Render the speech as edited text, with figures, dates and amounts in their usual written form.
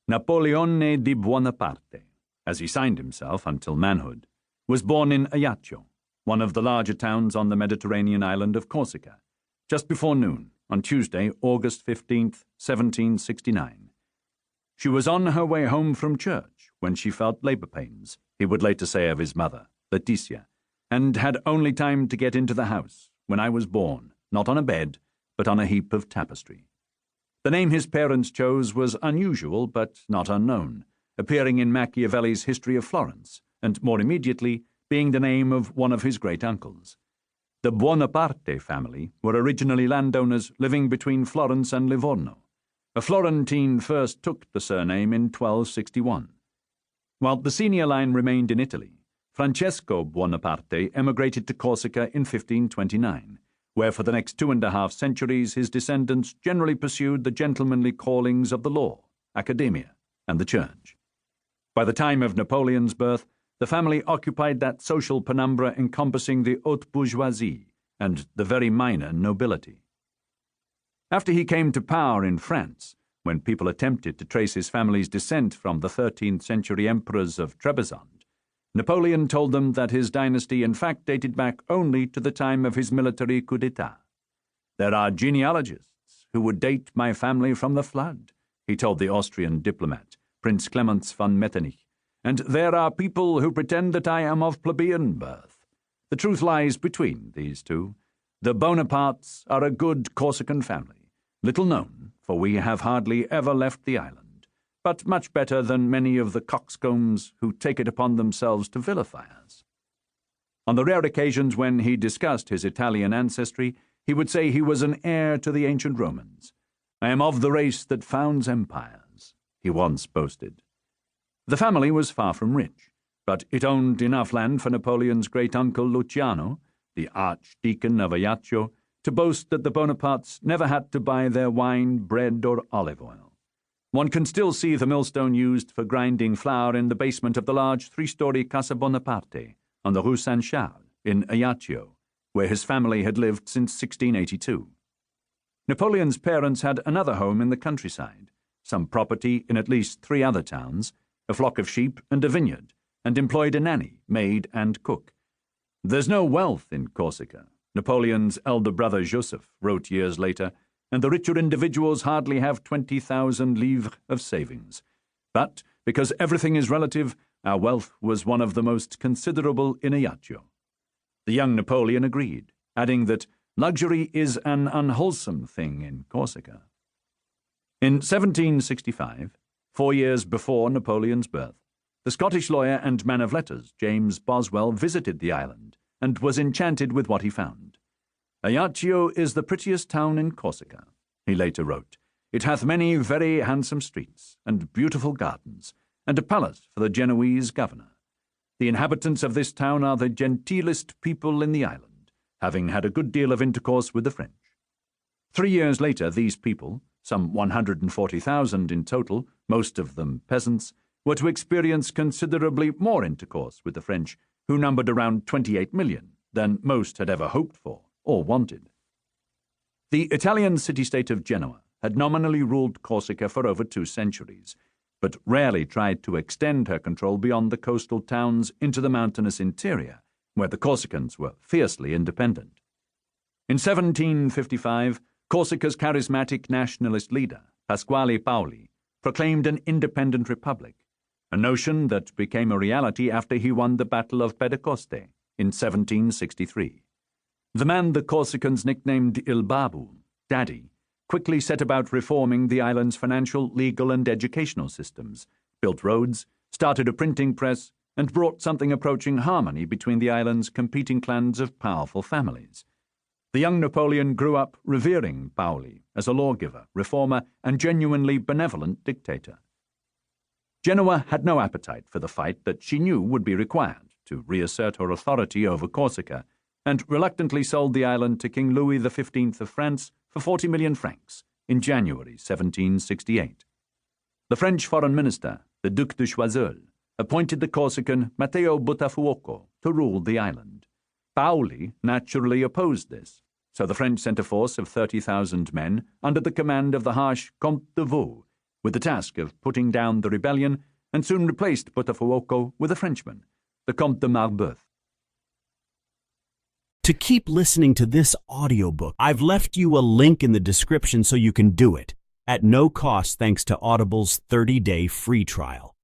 Napoleone di Buonaparte, as he signed himself until manhood, was born in Ajaccio, one of the larger towns on the Mediterranean island of Corsica, just before noon on Tuesday, August 15th, 1769. She was on her way home from church when she felt labor pains, he would later say of his mother, Laetitia, and had only time to get into the house when I was born, not on a bed, but on a heap of tapestry. The name his parents chose was unusual but not unknown, appearing in Machiavelli's History of Florence, and more immediately being the name of one of his great uncles. The Buonaparte family were originally landowners living between Florence and Livorno. A Florentine first took the surname in 1261. While the senior line remained in Italy, Francesco Buonaparte emigrated to Corsica in 1529, where for the next 2.5 centuries his descendants generally pursued the gentlemanly callings of the law, academia, and the church. By the time of Napoleon's birth, the family occupied that social penumbra encompassing the haute bourgeoisie and the very minor nobility. After he came to power in France, when people attempted to trace his family's descent from the 13th century emperors of Trebizond, Napoleon told them that his dynasty in fact dated back only to the time of his military coup d'etat. "There are genealogists who would date my family from the flood," he told the Austrian diplomat, Prince Clemens von Metternich, "and there are people who pretend that I am of plebeian birth. The truth lies between these two. The Bonapartes are a good Corsican family, little known, for we have hardly ever left the island, but much better than many of the coxcombs who take it upon themselves to vilify us." On the rare occasions when he discussed his Italian ancestry, he would say he was an heir to the ancient Romans. "I am of the race that founds empires," he once boasted. The family was far from rich, but it owned enough land for Napoleon's great-uncle Luciano, the Archdeacon of Ajaccio, to boast that the Bonapartes never had to buy their wine, bread, or olive oil. One can still see the millstone used for grinding flour in the basement of the large 3-story Casa Bonaparte on the Rue Saint-Charles in Ajaccio, where his family had lived since 1682. Napoleon's parents had another home in the countryside, some property in at least 3 other towns, a flock of sheep and a vineyard, and employed a nanny, maid, and cook. "There's no wealth in Corsica," Napoleon's elder brother Joseph wrote years later, "and the richer individuals hardly have 20,000 livres of savings. But, because everything is relative, our wealth was one of the most considerable in Ajaccio." The young Napoleon agreed, adding that luxury is an unwholesome thing in Corsica. In 1765, 4 years before Napoleon's birth, the Scottish lawyer and man of letters James Boswell visited the island and was enchanted with what he found. "Ajaccio is the prettiest town in Corsica," he later wrote. "It hath many very handsome streets, and beautiful gardens, and a palace for the Genoese governor. The inhabitants of this town are the genteelest people in the island, having had a good deal of intercourse with the French." 3 years later, these people, some 140,000 in total, most of them peasants, were to experience considerably more intercourse with the French, who numbered around 28 million, than most had ever hoped for or wanted. The Italian city-state of Genoa had nominally ruled Corsica for over 2 centuries, but rarely tried to extend her control beyond the coastal towns into the mountainous interior, where the Corsicans were fiercely independent. In 1755, Corsica's charismatic nationalist leader, Pasquale Paoli, proclaimed an independent republic, a notion that became a reality after he won the Battle of Pentecoste in 1763. The man the Corsicans nicknamed Il Babu, Daddy, quickly set about reforming the island's financial, legal, and educational systems, built roads, started a printing press, and brought something approaching harmony between the island's competing clans of powerful families. The young Napoleon grew up revering Paoli as a lawgiver, reformer, and genuinely benevolent dictator. Genoa had no appetite for the fight that she knew would be required to reassert her authority over Corsica, and reluctantly sold the island to King Louis XV of France for 40 million francs in January 1768. The French foreign minister, the Duc de Choiseul, appointed the Corsican Matteo Buttafuoco to rule the island. Paoli naturally opposed this, so the French sent a force of 30,000 men under the command of the harsh Comte de Vaux, with the task of putting down the rebellion, and soon replaced Botafogo with a Frenchman, the Comte de Marbeuf. To keep listening to this audiobook, I've left you a link in the description so you can do it, at no cost thanks to Audible's 30-day free trial.